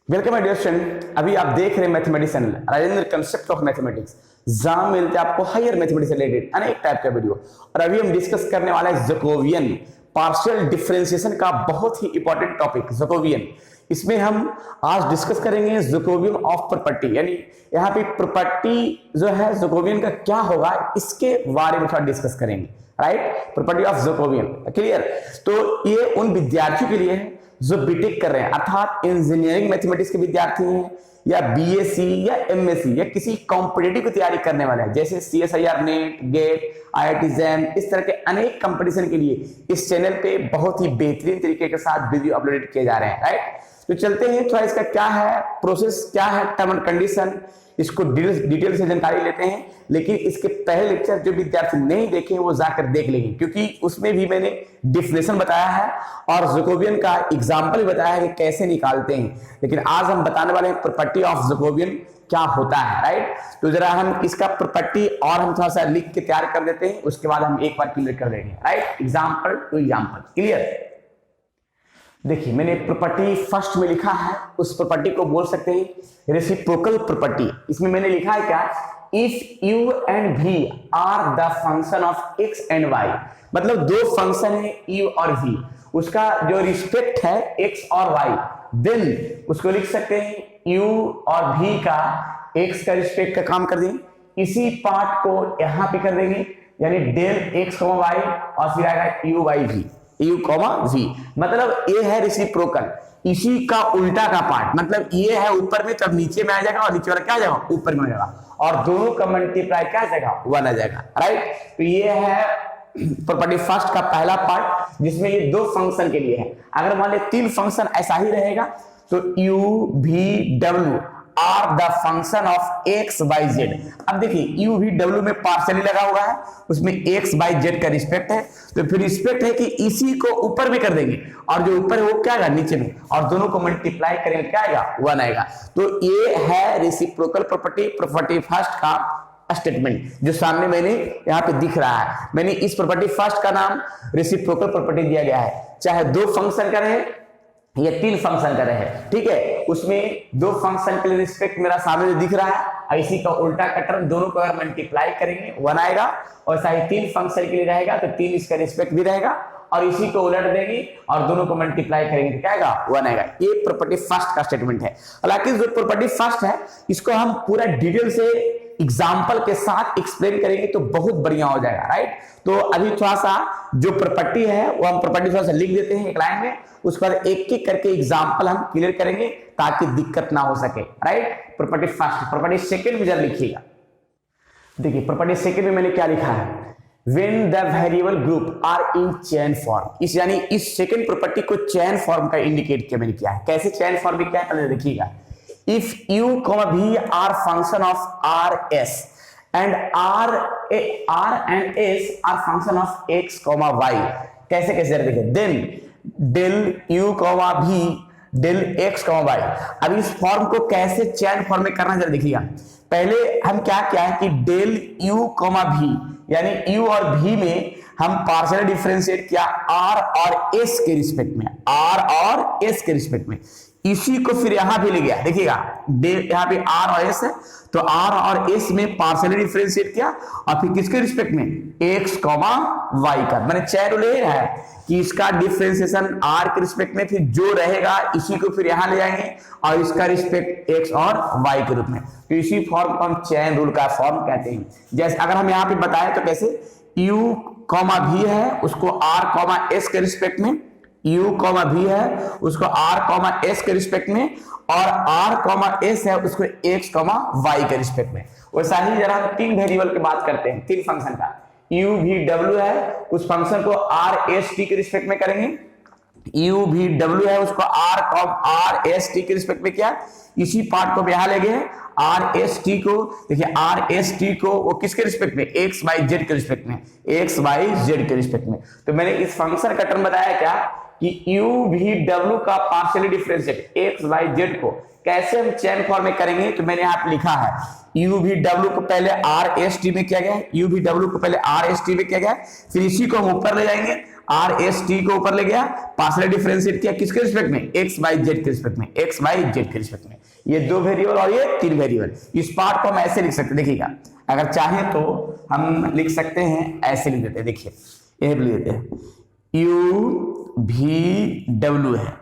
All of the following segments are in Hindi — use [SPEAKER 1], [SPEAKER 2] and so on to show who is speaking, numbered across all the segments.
[SPEAKER 1] Welcome my dear student. अभी आप देख रहे हैं mathematics channel Rajendra concept of mathematics. जहां मिलते हैं आपको हायर मैथमेटिक्स से रिलेटेड अनेक टाइप का वीडियो। और अभी हम डिस्कस करने वाला है जैकोबियन पार्शियल डिफरेंशिएशन का बहुत ही इंपॉर्टेंट टॉपिक जैकोबियन। इसमें हम आज डिस्कस करेंगे जैकोबियन ऑफ प्रॉपर्टी, यानी यहाँ पे प्रॉपर्टी जो है जैकोबियन का क्या होगा इसके बारे में थोड़ा डिस्कस करेंगे। Right, property of Jacobian clear. तो ये उन विद्यार्थियों के लिए है जो बीटेक कर रहे हैं, अर्थात इंजीनियरिंग मैथमेटिक्स के विद्यार्थी हैं या बीएससी या एमएससी या किसी कॉम्पिटिटिव की तैयारी करने वाले हैं, जैसे CSIR NET, GATE, IIT JAM, इस तरह के अनेक कंपटीशन के लिए इस चैनल पे बहुत ही बेहतरीन तरीके के साथ वीडियो अपलोडेड किए जा रहे हैं। राइट, तो चलते हैं थोड़ा इसका क्या है प्रोसेस, क्या है टर्म एंड कंडीशन, इसको डिटेल से जानकारी लेते हैं। लेकिन इसके पहले लेक्चर जो विद्यार्थी नहीं देखे वो जाकर देख लेंगे, क्योंकि उसमें भी मैंने डिफिनेशन बताया है और जैकोबियन का एग्जांपल बताया है कि कैसे निकालते हैं। लेकिन आज हम बताने वाले हैं प्रॉपर्टी ऑफ जैकोबियन क्या होता है। राइट, तो जरा हम इसका प्रॉपर्टी और हम थोड़ा सा लिख के तैयार कर देते हैं, उसके बाद हम एक बार क्लियर कर देंगे। Right, example to example clear. देखिए मैंने प्रॉपर्टी फर्स्ट में लिखा है, उस प्रॉपर्टी को बोल सकते हैं रेसिप्रोकल प्रॉपर्टी। इसमें मैंने लिखा है क्या, if u and v are the function of x and y, मतलब दो फंक्शन है यू और वी, उसका जो रिस्पेक्ट है एक्स और वाई, देन उसको लिख सकते हैं यू और वी का एक्स का रिस्पेक्ट का काम कर देंगे, इसी पार्ट को यहां पे कर देंगे, यानी डेल एक्स वाई और फिर आएगा u y v, u comma v, मतलब ये है रेसिप्रोकल। इसी का उल्टा का पार्ट, मतलब ये है ऊपर में तब नीचे में आ जाएगा और नीचे वाला क्या आ जाएगा ऊपर में आ जाएगा, और दोनों का मल्टीप्लाई क्या आ जाएगा वन आ जाएगा। राइट, तो ये है प्रॉपर्टी फर्स्ट का पहला पार्ट, जिसमें ये दो फंक्शन के लिए है। अगर मान ले तीन फंक्शन ऐसा ही रहेगा तो you V W R the function of x by Z. अब देखिए यू वी डब्ल्यू में पार्शियली लगा हुआ है, उसमें एक्स बाई जेड का रिस्पेक्ट है, तो फिर रिस्पेक्ट है कि इसी को ऊपर में कर देंगे और जो ऊपर है वो क्या आएगा नीचे में, और दोनों को मल्टीप्लाई करेंगे क्या आएगा वन आएगा। तो ये है रेसिप्रोकल प्रॉपर्टी, प्रॉपर्टी फर्स्ट का स्टेटमेंट जो सामने मैंने यहाँ पे दिख रहा है। मैंने इस प्रॉपर्टी फर्स्ट का नाम रेसिप्रोकल प्रॉपर्टी दिया गया है, चाहे दो फंक्शन का रहे ये तीन फंक्शन का रहे। ठीक है, उसमें दो फंक्शन के लिए रिस्पेक्ट मेरा सामने दिख रहा है, इसी का उल्टा का टर्म दोनों को अगर मल्टीप्लाई करेंगे वन आएगा, और साथ ही तीन फंक्शन के लिए रहेगा तो तीन इसका रिस्पेक्ट भी रहेगा, और इसी को उलट देंगे और दोनों को मल्टीप्लाई करेंगे तो क्या आएगा वन आएगा। ये प्रॉपर्टी फर्स्ट का स्टेटमेंट है। हालांकि जो प्रॉपर्टी फर्स्ट है इसको हम पूरा डिटेल से एग्जाम्पल के साथ एक्सप्लेन करेंगे तो बहुत बढ़िया हो जाएगा। राइट, तो अभी थोड़ा सा जो प्रॉपर्टी है वो हम प्रॉपर्टी थोड़ा सा लिख देते हैं एक लाइन में, उस पर एक एक करके एग्जाम्पल हम क्लियर करेंगे ताकि दिक्कत ना हो सके। Right, property first. Property second में जरा लिखिएगा। देखिए प्रॉपर्टी सेकंड में मैंने क्या लिखा है, when the variable group are in chain form, इस यानी इस सेकंड प्रॉपर्टी को चैन फॉर्म का इंडिकेट किया मैंने किया है। कैसे चैन फॉर्म में क्या है पहले देखिएगा, if u, v are function of r s and r and s are function of x, y, कैसे कैसे देखिए, then del u, v del x, y। अब इस फॉर्म को कैसे चैन फॉर्म में करना जरा देखिएगा। पहले हम क्या है कि डेल u, v यानी u और v में हम पार्शियल डिफरेंशिएट किया r और s के रिस्पेक्ट में, r और s के रिस्पेक्ट में, इसी को फिर यहां भी ले गया। देखिएगा यहाँ पे r और s है तो r और s में पार्शियली डिफरेंशिएट किया और फिर किसके रिस्पेक्ट में x, y का, मैंने चैन ले रहा है कि इसका डिफरेंशिएशन r के रिस्पेक्ट में, फिर जो रहेगा इसी को फिर यहां ले जाएंगे और इसका रिस्पेक्ट x और y के रूप में। तो इसी फॉर्म को हम चैन रूल का फॉर्म कहते हैं। जैसे अगर हम यहाँ पे बताएं तो कैसे u, v है उसको r, s के रिस्पेक्ट में, u, v है उसको r, s के रिस्पेक्ट में, और r, s है उसको x, y के रिस्पेक्ट में। वैसा ही जरा हम तीन वेरिएबल की बात करते हैं, तीन फंक्शन का, u, v, w है उस फंक्शन को r, s, t के रिस्पेक्ट में करेंगे, u, v, w है उसको r, s, t के रिस्पेक्ट में किया, इसी पार्ट को यहां ले गए r, s, t को, देखिए r, s, t को वो किसके रिस्पेक्ट में x, y, z के रिस्पेक्ट में, x, y, z के रिस्पेक्ट में। तो मैंने इस फंक्शन का टर्म बताया क्या कि u, v, w का partially differentiate x, y, z को कैसे हम चैन फॉर्म में करेंगे, तो मैंने यहाँ पे लिखा है यू भी डब्ल्यू को पहले आर एस टी में किया गया, यू भी डब्ल्यू को पहले आर एस टी में किया गया, फिर इसी को हम ऊपर ले जाएंगे, आर एस टी को ऊपर ले गया, पार्शियल डिफरेंशिएट किया किसके रिस्पेक्ट में, एक्स बाई जेड के रिस्पेक्ट में, एक्स बाई जेड के रिस्पेक्ट में, ये 2 वेरिएबल और ये 3 वेरिएबल। इस पार्ट को हम ऐसे लिख सकते हैं, देखिएगा अगर चाहें तो हम लिख सकते हैं, ऐसे लिख देते हैं, देखिए ये लिख देते हैं, यू भी डब्ल्यू है,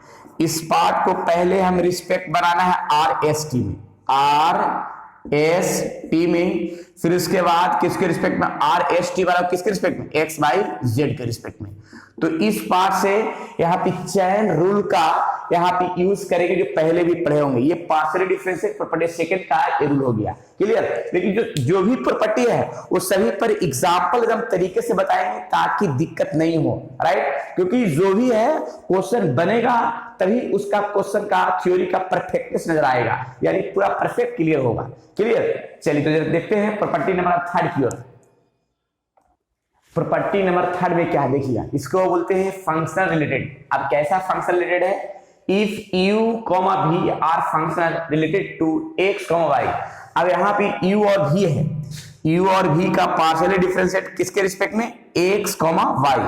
[SPEAKER 1] इस पार्ट को पहले हम रिस्पेक्ट बनाना है आर एस टी में, आर एस टी में, फिर उसके बाद किसके रिस्पेक्ट में, आर एस टी वाला किसके रिस्पेक्ट में, एक्स बाई जेड के रिस्पेक्ट में। तो इस पार्ट से यहाँ पे चैन रूल का यहाँ पे यूज करेंगे जो पहले भी पढ़े होंगे, ये पार्शियल डिफरेंशिएट प्रॉपर्टी सेकंड का ये रूल हो गया, क्लियर। लेकिन जो भी प्रॉपर्टी है वो सभी पर एग्जांपल एकदम तरीके से बताएंगे ताकि दिक्कत नहीं हो, राइट, क्योंकि जो भी है क्वेश्चन बनेगा तभी उसका क्वेश्चन का थ्योरी का परफेक्टनेस नजर आएगा, यानी पूरा परफेक्ट क्लियर होगा, क्लियर। चलिए तो देखते हैं प्रॉपर्टी नंबर 3 की ओर। प्रॉपर्टी नंबर 3 में क्या है देखिएगा, इसको बोलते हैं फंक्शन रिलेटेड। अब कैसा फंक्शन रिलेटेड है, if u, v are function related to x, y। अब यहाँ पे u और v है, u और v का पार्शियल डिफरेंशिएट किसके रिस्पेक्ट में, x, y।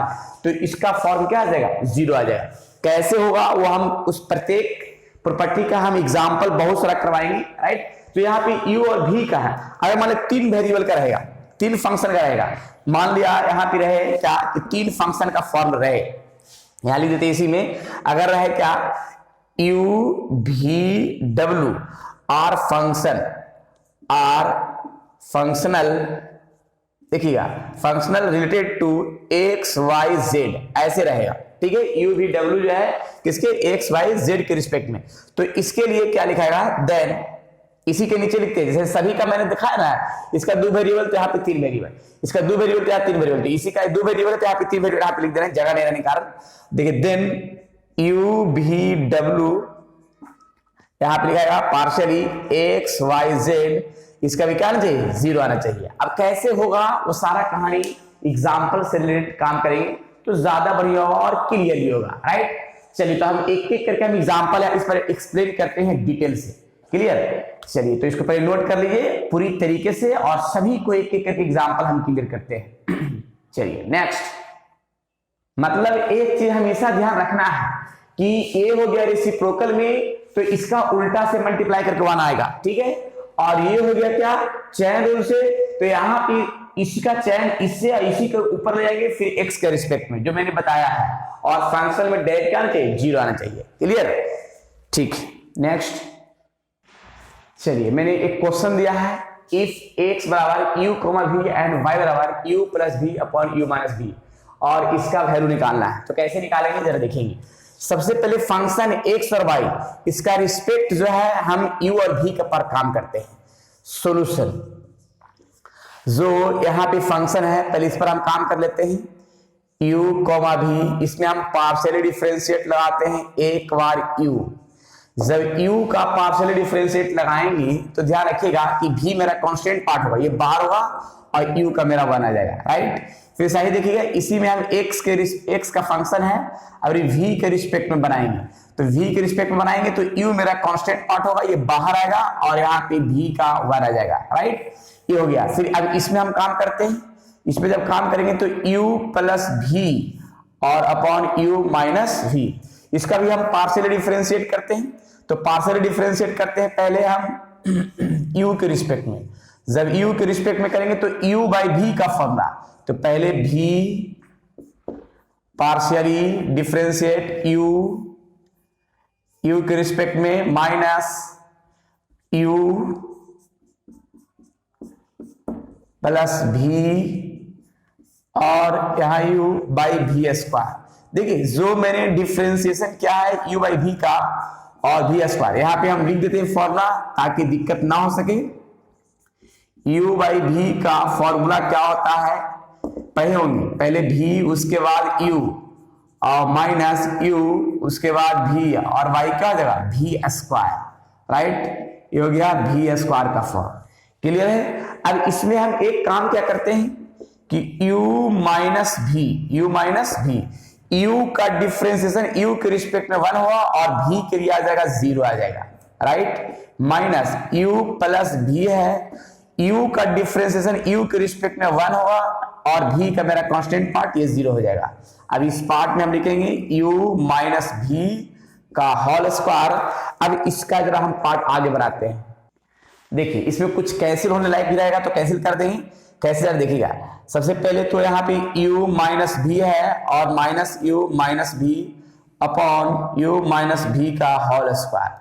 [SPEAKER 1] तो इसका फॉर्म क्या आ जाएगा, 0 आ जाएगा। कैसे होगा वो हम उस प्रत्येक प्रॉपर्टी का हम एग्जांपल बहुत सारा करवाएंगे, राइट। तो यहाँ पे u और v का है, अगर मान लो 3 वेरिएबल का रहेगा, 3 फंक्शन का रहेगा, मान लिया यहाँ पे रहे क्या कि 3 फंक्शन का फॉर्म रहे, यहां लिख देते इसी में, अगर रहे क्या u v w are function, are functional, देखिएगा functional related to x y z, ऐसे रहेगा, ठीक है। u v w जो है किसके, x y z के रिस्पेक्ट में। तो इसके लिए क्या लिखाएगा, देन इसी के नीचे लिखते हैं, जैसे सभी का मैंने दिखाया ना, इसका 2 वेरिएबल तो यहाँ पे 3 वेरिएबल, इसका 2 वेरिएबल तो यहाँ 3 वेरिएबल, तो इसी का 2 वेरिएबल तो यहाँ पे 3 वेरिएबल, यहाँ पे लिख देना, जगह नहीं रहने कारण। देखिए देन u v w यहाँ पे लिखाएगा पार्शियली x y z, इसका भी क्या आना चाहिए, 0 आना चाहिए। अब कैसे होगा वो सारा कहानी एग्जाम्पल से रिलेटेड काम करेंगे तो ज्यादा बढ़िया होगा और क्लियरली होगा, राइट। चलिए तो हम एक एक करके हम एग्जाम्पल है इस पर एक्सप्लेन करते हैं डिटेल से, क्लियर। चलिए तो इसको पहले नोट कर लीजिए पूरी तरीके से और सभी को एक एक करके एग्जाम्पल हम क्लियर करते हैं। चलिए नेक्स्ट, मतलब एक चीज हमेशा ध्यान रखना है कि a हो गया रेसिप्रोकल में तो इसका उल्टा से मल्टीप्लाई करके 1 आएगा, ठीक है। और ये हो गया क्या, चैन रूल से, तो यहाँ पे इसका चैन इससे और इसी के ऊपर ले जाएंगे, फिर x के रिस्पेक्ट में जो मैंने बताया है, और फंक्शन में डायरेक्ट क्या आना चाहिए, 0 आना चाहिए, क्लियर। ठीक, नेक्स्ट चलिए मैंने एक क्वेश्चन दिया है, इफ x बराबर u, v एंड y बराबर u plus v upon u minus v, और इसका वैल्यू निकालना है। तो कैसे निकालेंगे जरा देखेंगे। सबसे पहले फंक्शन x और y, इसका रिस्पेक्ट जो है हम u और v के पर काम करते हैं। सॉल्यूशन, जो यहाँ पे फंक्शन है पहले इस पर हम काम कर लेते हैं, u, v, इसमें हम पार्शियल डिफरेंशिएट लगाते हैं एक बार u। जब u का पार्शियल डिफरेंशिएट लगाएंगे तो ध्यान रखिएगा कि v मेरा कांस्टेंट पार्ट होगा, ये बाहर होगा, और u का मेरा 1 आ जाएगा, राइट। फिर सही देखिएगा इसी में हम x का फंक्शन है, और v के रिस्पेक्ट में बनाएंगे, तो v के रिस्पेक्ट में बनाएंगे तो u मेरा कांस्टेंट पार्ट होगा, ये बाहर आएगा, और यहाँ पे v का 1 आ जाएगा, राइट। ये हो गया। फिर अब इसमें हम काम करते हैं, इसमें जब काम करेंगे तो u प्लस v और अपॉन u माइनस v, इसका भी हम पार्शियल डिफरेंशिएट करते हैं। तो पार्शियल डिफरेंशिएट करते हैं पहले हम u के रिस्पेक्ट में, जब u के रिस्पेक्ट में करेंगे तो u बाई v का फॉर्मूला, तो पहले v पार्शियली डिफरेंशिएट u के रिस्पेक्ट में माइनस u प्लस v और यहाँ u बाई v स्क्वायर। देखिए जो मैंने डिफरेंशिएशन क्या है u बाई v का और v स्क्वायर, यहाँ पे हम लिख देते हैं फॉर्मूला ताकि दिक्कत ना हो सके। u बाई v का फॉर्मूला क्या होता है, पहले v उसके बाद u और माइनस u उसके बाद v और y क्या हो जाएगा v स्क्वायर, राइट। ये हो गया v स्क्वायर का फॉर्म, क्लियर है। अब इसमें हम एक काम क्या करते हैं कि u माइनस v, u का डिफरेंशिएशन u के रिस्पेक्ट में 1 हुआ और v के लिए आ जाएगा 0 आ जाएगा, right. Minus u plus v है, u का डिफरेंशिएशन u के रिस्पेक्ट में 1 होगा और v का मेरा कांस्टेंट पार्ट ये 0 हो जाएगा। अब इस पार्ट में हम लिखेंगे u माइनस v का होल स्क्वायर। अब इसका जरा हम पार्ट आगे बढ़ाते हैं। देखिए इसमें कुछ कैंसिल होने लायक भी रहेगा तो कैंसिल कर देंगे। कैसे जरा देखिएगा, सबसे पहले तो यहाँ पे u माइनस v है और minus u minus v upon u minus v का होल स्क्वायर।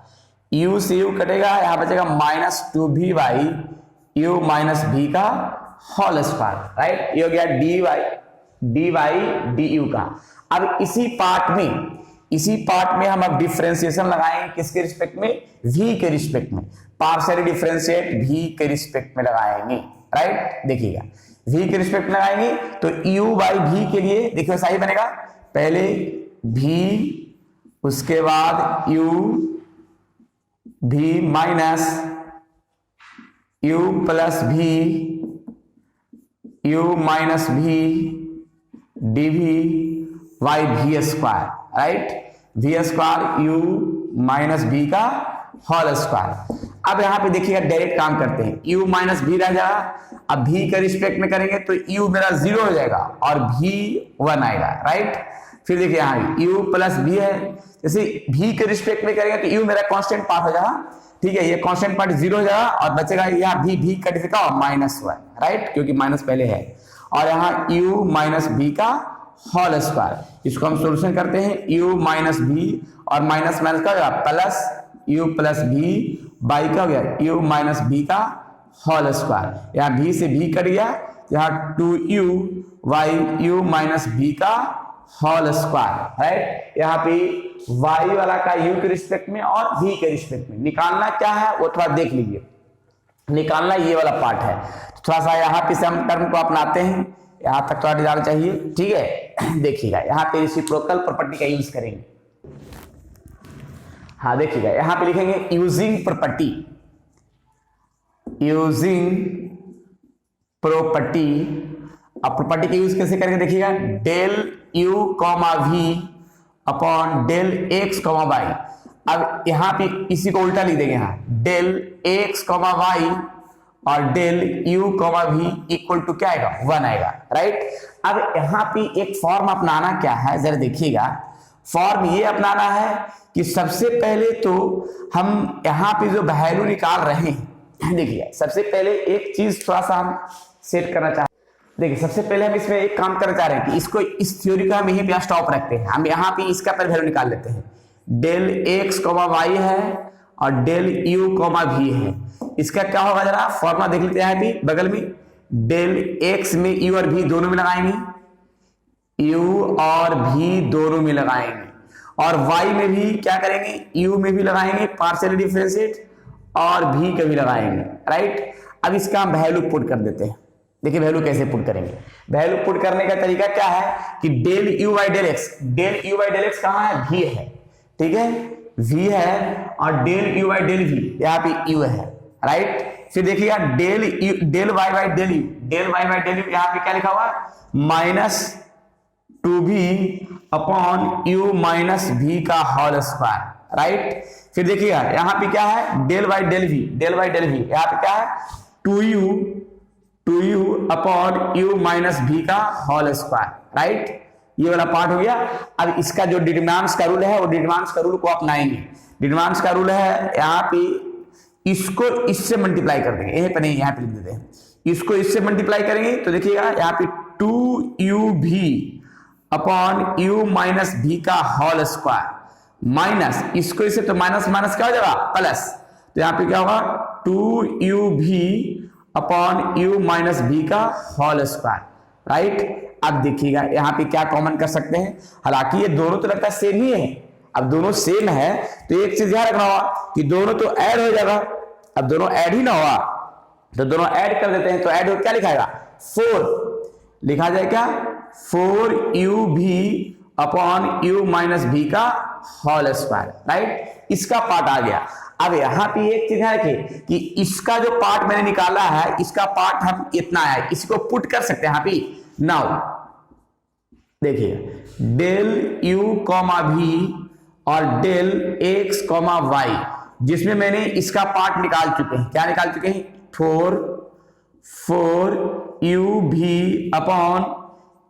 [SPEAKER 1] u से u कटेगा, यहाँ बचेगा minus 2v by u minus v का होल स्क्वायर, राइट। ये हो गया dy du का। अब इसी पार्ट में हम अब डिफरेंशिएशन लगाएंगे किसके रिस्पेक्ट में, v के रिस्पेक्ट में। पार्शियल डिफरेंशिएट v के रिस्पेक्ट में लगाएंगे, राइट। देखिएगा v के रिस्पेक्ट में लगाएंगे तो u बाई v के लिए देखिए सही बनेगा, पहले v उसके बाद u v minus u plus v u minus v dv by v square, right. v square u minus v का होल स्क्वायर। अब यहां पे देखिएगा डायरेक्ट काम करते हैं, u माइनस v रह जाएगा। अब v के रिस्पेक्ट में करेंगे तो u मेरा 0 हो जाएगा और v 1 आएगा, राइट। फिर देखिए यहाँ u प्लस v है, जैसे v के रिस्पेक्ट में करेंगे तो u मेरा कांस्टेंट पार्ट हो जाएगा, ठीक है। ये कांस्टेंट पार्ट 0 हो जाएगा और बचेगा यहाँ v कट दिखा माइनस 1, राइट, क्योंकि माइनस पहले है। और यहाँ u माइनस v का होल स्क्वायर, इसको हम सोल्यूशन करते हैं। u माइनस v और माइनस माइनस का हो गया plus u plus v by का हो गया u माइनस v का होल स्क्वायर। यहाँ v से v कट गया, यहाँ 2u by u minus v का होल स्क्वायर, राइट। यहाँ पे y वाला का u के रिस्पेक्ट में और v के रिस्पेक्ट में निकालना क्या है वो थोड़ा देख लीजिए। निकालना ये वाला पार्ट है, तो थोड़ा सा यहाँ पे से हम टर्म को अपनाते हैं, यहाँ तक थोड़ा जाना चाहिए, ठीक है। देखिएगा यहाँ पे रेसिप्रोकल प्रॉपर्टी का यूज करेंगे। हाँ देखिएगा यहाँ पे लिखेंगे यूजिंग प्रॉपर्टी अब प्रॉपर्टी का यूज कैसे करेंगे देखिएगा, del u comma v upon del x comma y. अब यहाँ पे इसी को उल्टा लिख देंगे, यहाँ डेल x कॉमा वाई और del u comma v equal to क्या आएगा 1 आएगा, राइट। अब यहाँ पे एक फॉर्म अपनाना क्या है जरा देखिएगा, फॉर्म ये अपनाना है कि सबसे पहले तो हम यहाँ पे जो वैल्यू निकाल रहे हैं, देखिए सबसे पहले एक चीज थोड़ा सा हम सेट करना चाहते हैं। देखिए सबसे पहले हम इसमें एक काम करना चाह रहे हैं कि इसको इस थ्योरी का हम यहीं पे स्टॉप रखते हैं। हम यहाँ पे इसका पर वैल्यू निकाल लेते हैं, डेल x कॉमा वाई है और डेल u कॉमा v है। इसका क्या होगा जरा फॉर्मूला देख लेते हैं। यहाँ पे बगल में डेल x में u और v दोनों में लगाएंगे, u और v दोनों में लगाएंगे, और y में भी क्या करेंगे, u में भी लगाएंगे पार्शियल डिफरेंशिएट और v का भी लगाएंगे, राइट। अब इसका हम वैल्यू पुट कर देते हैं। देखिए वैल्यू कैसे पुट करेंगे, वैल्यू पुट करने का तरीका क्या है कि del u by del x कहाँ है, v है, ठीक है, v है और del u by del v यहाँ पे u है, राइट। फिर देखिएगा del y by del u यहाँ पे क्या लिखा हुआ है minus 2v upon u minus v का होल स्क्वायर, राइट। फिर देखिएगा यहाँ पे क्या है डेल बाई डेल v यहाँ पे क्या है 2u upon u minus v का होल स्क्वायर, राइट। ये वाला पार्ट हो गया। अब इसका जो डिटरमिनेंट्स का रूल है वो डिटरमिनेंट्स का रूल को अपनाएंगे। डिटरमिनेंट्स का रूल है यहाँ पे इसको इससे मल्टीप्लाई कर देंगे, यहीं पे नहीं यहाँ पे लिख देते हैं, इसको इससे मल्टीप्लाई करेंगे तो देखिएगा यहाँ पे 2uv upon u minus v का होल स्क्वायर माइनस इसको इससे तो माइनस माइनस क्या हो जाएगा प्लस, तो यहाँ पे क्या होगा 2uv upon u minus v का होल स्क्वायर, राइट। अब देखिएगा यहाँ पे क्या कॉमन कर सकते हैं, हालांकि ये दोनों तो लगता है सेम ही है। अब दोनों सेम है तो एक चीज ध्यान रखना होगा कि दोनों तो ऐड हो जाएगा। अब दोनों ऐड ही ना हुआ तो दोनों ऐड कर देते हैं, तो ऐड हो क्या लिखाएगा 4 लिखा जाए क्या 4uv upon u minus v का होल स्क्वायर, राइट। इसका पार्ट आ गया। अब यहाँ पे एक चीज है कि इसका जो पार्ट मैंने निकाला है इसका पार्ट हम इतना है, इसको पुट कर सकते हैं यहाँ पे। नाउ देखिए डेल u कॉमा v और डेल x कॉमा y, जिसमें मैंने इसका पार्ट निकाल चुके हैं। क्या निकाल चुके हैं 4 4u अपॉन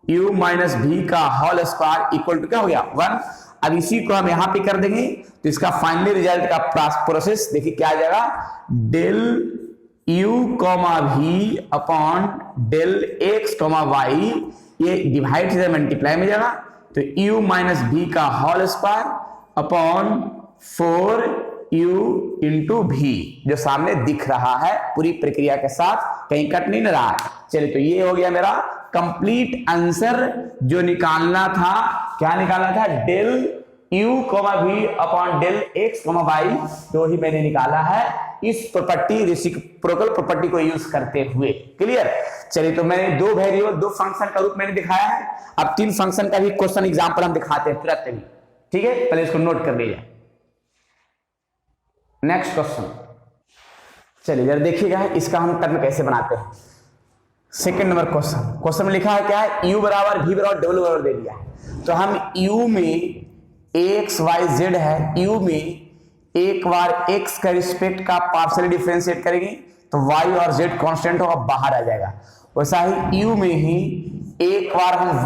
[SPEAKER 1] u माइनस भी का होल स्क्वायर इक्वल टू क्या हो गया 1। अब इसी को हम यहां पे कर देंगे तो इसका फाइनली रिजल्ट का प्रोसेस देखिए क्या आ जाएगा, del u comma v upon del x comma y, ये डिवाइड से मल्टीप्लाई में जाएगा तो u माइनस भी का whole square upon 4u into भी, जो सामने दिख रहा है पूरी प्रक्रिया के साथ, कहीं कट नहीं रहा है। चलिए तो ये हो गया मेरा कंप्लीट आंसर जो निकालना था। क्या निकालना था, del u comma v upon del x comma y, जो ही मैंने निकाला है इस प्रॉपर्टी रेसिप्रोकल प्रॉपर्टी को यूज करते हुए। क्लियर। चलिए तो मैंने दो वेरिएबल दो फंक्शन का रूप मैंने दिखाया है, अब तीन फंक्शन का भी क्वेश्चन एग्जांपल हम दिखाते हैं तुरंत भी। ठीक है, पहले इसको नोट कर लीजिए। नेक्स्ट क्वेश्चन, चलिए जरा देखिएगा इसका हम टर्म कैसे बनाते हैं। सेकंड नंबर क्वेश्चन में लिखा है क्या है, u बराबर v बराबर डब्ल्यू बराबर दे दिया है, तो हम u में x y z है, u में एक बार x का रिस्पेक्ट का पार्शियल डिफरेंशिएट करेंगे तो y और z कांस्टेंट होगा, बाहर आ जाएगा। वैसा ही u में ही एक बार हम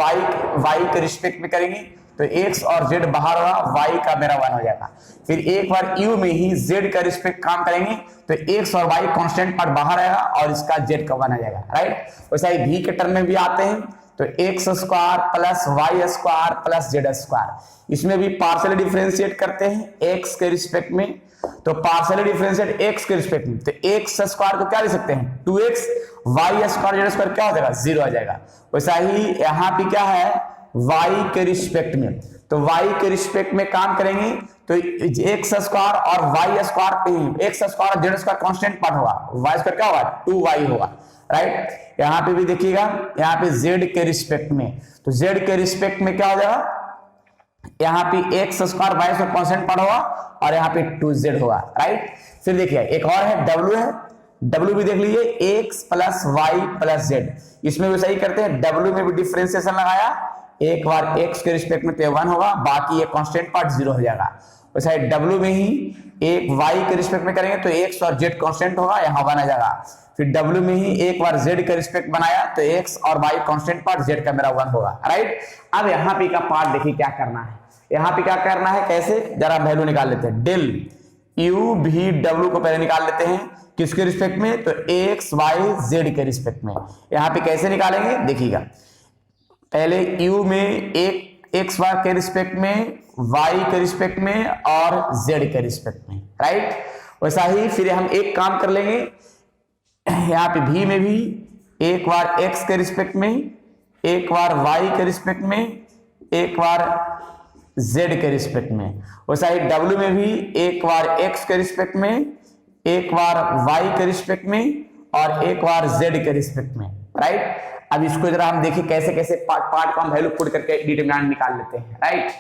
[SPEAKER 1] y के रिस्पेक्ट में करेंगे तो x और z बाहर होगा, y का मेरा 1 हो जाएगा। फिर एक बार u में ही z का रिस्पेक्ट काम करेंगे तो x और y कांस्टेंट पार्ट बाहर आएगा और इसका z का 1 आ जाएगा, राइट। वैसा ही v के टर्म में भी आते हैं तो x square plus y square plus z square, इसमें भी पार्शियल डिफरेंशिएट करते हैं x के रिस्पेक्ट में, तो पार्शियल डिफरेंशिएट x के रिस्पेक्ट में तो x स्क्वायर को क्या लिख सकते हैं 2x, y square Z square क्या हो जाएगा 0 आ जाएगा। वैसा ही यहाँ पे क्या है y के रिस्पेक्ट में, तो y के रिस्पेक्ट में काम करेंगे तो x स्क्वायर और y स्क्वायर पे x स्क्वायर और जेड स्क्वायर कांस्टेंट पार्ट होगा, y स्क्वायर क्या होगा 2y होगा, राइट। यहाँ पे भी देखिएगा, यहाँ पे z के रिस्पेक्ट में, तो z के रिस्पेक्ट में क्या हो जाएगा, यहाँ पे x square y square constant part होगा और यहाँ पे 2z होगा, राइट। फिर देखिए एक और है w है, w भी देख लीजिए x plus y plus z, इसमें भी सही करते हैं, w में भी डिफरेंशिएशन लगाया, एक बार x के रिस्पेक्ट में तो 1 होगा, बाकी ये कांस्टेंट पार्ट 0 हो जाएगा। वैसा w में ही एक y के रिस्पेक्ट में करेंगे तो x और z कांस्टेंट होगा, यहाँ 1 आ जाएगा। फिर w में ही एक बार z का रिस्पेक्ट बनाया तो x और y कांस्टेंट पार्ट, z का मेरा 1 होगा, राइट। अब यहाँ पे का पार्ट देखिए क्या करना है, यहाँ पे क्या करना है, कैसे जरा वैल्यू निकाल लेते हैं। डेल u भी w को पहले निकाल लेते हैं, किसके रिस्पेक्ट में, तो x y z के रिस्पेक्ट में। यहाँ पे कैसे निकालेंगे देखिएगा, पहले u में एक x y के रिस्पेक्ट में, y के रिस्पेक्ट में और z के रिस्पेक्ट में, राइट। वैसा ही फिर हम एक काम कर लेंगे, यहाँ पे v में भी एक बार x के रिस्पेक्ट में, एक बार y के रिस्पेक्ट में, एक बार z के रिस्पेक्ट में। वैसा ही w में भी एक बार x के रिस्पेक्ट में, एक बार y के रिस्पेक्ट में और एक बार z के रिस्पेक्ट में, राइट। अब इसको जरा हम देखिए कैसे कैसे पार्ट को हम वैल्यू पुट करके डिटरमिनेंट निकाल लेते हैं, राइट।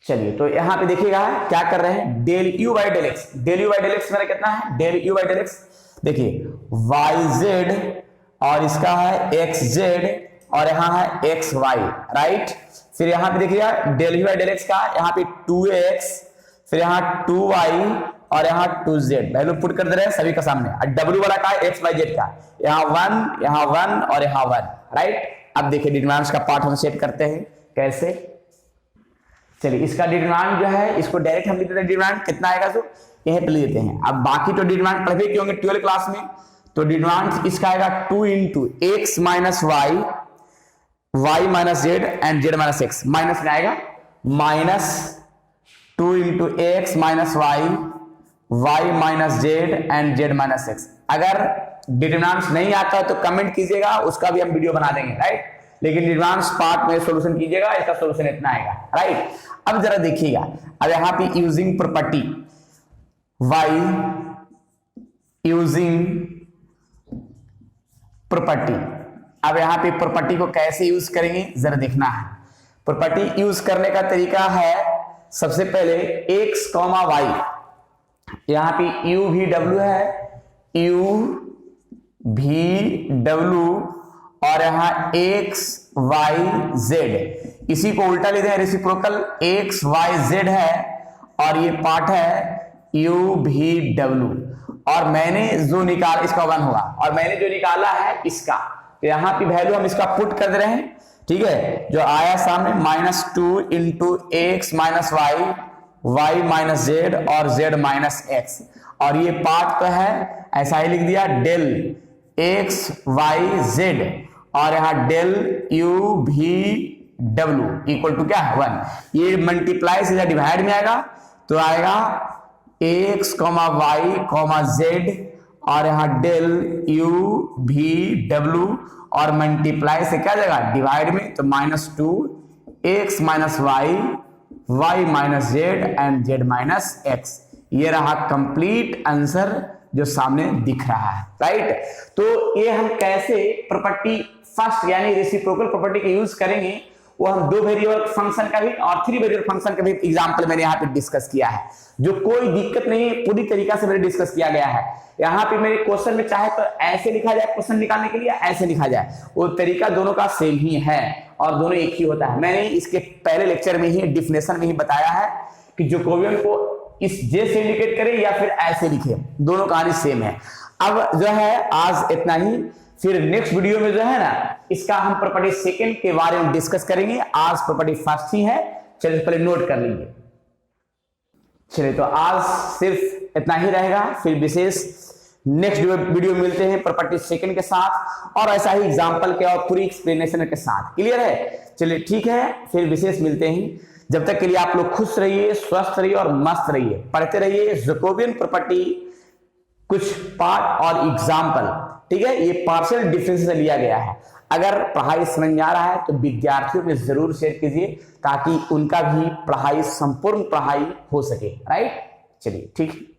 [SPEAKER 1] चलिए तो यहाँ पे देखिएगा क्या कर रहे हैं, del u by del x, del u by del x मेरा कितना है, del u by del x, देखिए yz और इसका है xz और यहाँ है xy, राइट। फिर यहाँ पे देखिएगा del u by del x का, यहाँ पे 2x, फिर यहाँ 2y और यहाँ 2z, वैल्यू पुट कर दे रहे हैं सभी का सामने। और w वाला का x y z का, यहाँ 1 और यहाँ 1, राइट। अब देखिए डिटरमिनेंट्स का पार्ट हम सेट करते हैं कैसे। चलिए इसका डिटरमिनेंट जो है इसको डायरेक्ट हम लिख देते हैं, डिटरमिनेंट कितना आएगा तो यहीं पे लेते हैं। अब बाकी तो डिटरमिनेंट पढ़े क्यों होंगे 12 क्लास में, तो डिटरमिनेंट इसका आएगा 2 into x minus y, y minus z and z minus x, minus में आएगा minus 2 into x minus y, y minus z and z minus x. अगर डिटरमिनेंट्स नहीं आता है तो कमेंट कीजिएगा, उसका भी हम वीडियो बना देंगे, राइट। लेकिन डिटरमिनेंट्स पार्ट में सॉल्यूशन कीजिएगा, इसका सॉल्यूशन इतना आएगा, राइट। अब जरा देखिएगा, अब यहाँ पे using property y using property, अब यहाँ पे प्रॉपर्टी को कैसे यूज करेंगे जरा देखना है। प्रॉपर्टी यूज करने का तरीका है, सबसे पहले x कॉमा वाई, यहाँ पे u भी w है, u भी w और यहाँ x y z, इसी को उल्टा लेते हैं रेसिप्रोकल, x y z है और ये पार्ट है यू भी डब्ल्यू, और मैंने जो निकाला इसका 1 होगा, और मैंने जो निकाला है इसका, तो यहाँ पे वैल्यू हम इसका पुट कर दे रहे हैं, ठीक है। जो आया सामने -2 into x minus y, y minus z और जेड माइनस एक्स, और ये पार्ट तो है ऐसा ही लिख दिया डेल एक्स वाई जेड, और यहाँ del u v W equal to क्या है 1। ये मल्टीप्लाई से डिवाइड में आएगा तो आएगा x comma y comma z, और यहाँ डेल यू भी डब्ल्यू, और मल्टीप्लाई से क्या जाएगा डिवाइड में, तो -2 x minus y, y minus z and z minus x. ये रहा कंप्लीट आंसर जो सामने दिख रहा है, राइट। तो ये हम कैसे प्रॉपर्टी फर्स्ट यानी रेसिप्रोकल प्रॉपर्टी का यूज करेंगे, वो हम 2 वेरिएबल फंक्शन का भी और 3 वेरिएबल फंक्शन का भी एग्जांपल मैंने यहाँ पे डिस्कस किया है, जो कोई दिक्कत नहीं है, पूरी तरीका से मैंने डिस्कस किया गया है। यहाँ पे मेरे क्वेश्चन में चाहे तो ऐसे लिखा जाए क्वेश्चन निकालने के लिए, ऐसे लिखा जाए, वो तरीका दोनों का सेम ही है और दोनों एक ही होता है। मैंने इसके पहले लेक्चर में ही डिफिनेशन में ही बताया है कि जैकोबियन को इस जे से इंडिकेट करे या फिर ऐसे लिखे, दोनों कहानी सेम है। अब जो है आज इतना ही, फिर नेक्स्ट वीडियो में जो है ना इसका हम प्रॉपर्टी सेकंड के बारे में डिस्कस करेंगे। आज प्रॉपर्टी फर्स्ट ही है, चलिए पहले नोट कर लीजिए। चलिए तो आज सिर्फ इतना ही रहेगा, फिर विशेष नेक्स्ट वीडियो मिलते हैं प्रॉपर्टी सेकंड के साथ और ऐसा ही एग्जांपल के और पूरी एक्सप्लेनेशन के साथ। क्लियर है? चलिए ठीक है, फिर विशेष मिलते हैं। जब तक के लिए आप लोग खुश रहिए, स्वस्थ रहिए और मस्त रहिए, पढ़ते रहिए जैकोबियन प्रॉपर्टी, कुछ पार्ट और एग्जाम्पल, ठीक है। ये पार्शियल डिफरेंस से लिया गया है। अगर पढ़ाई समझ में आ रहा है तो विद्यार्थियों में जरूर शेयर कीजिए ताकि उनका भी पढ़ाई संपूर्ण पढ़ाई हो सके, राइट। चलिए ठीक है।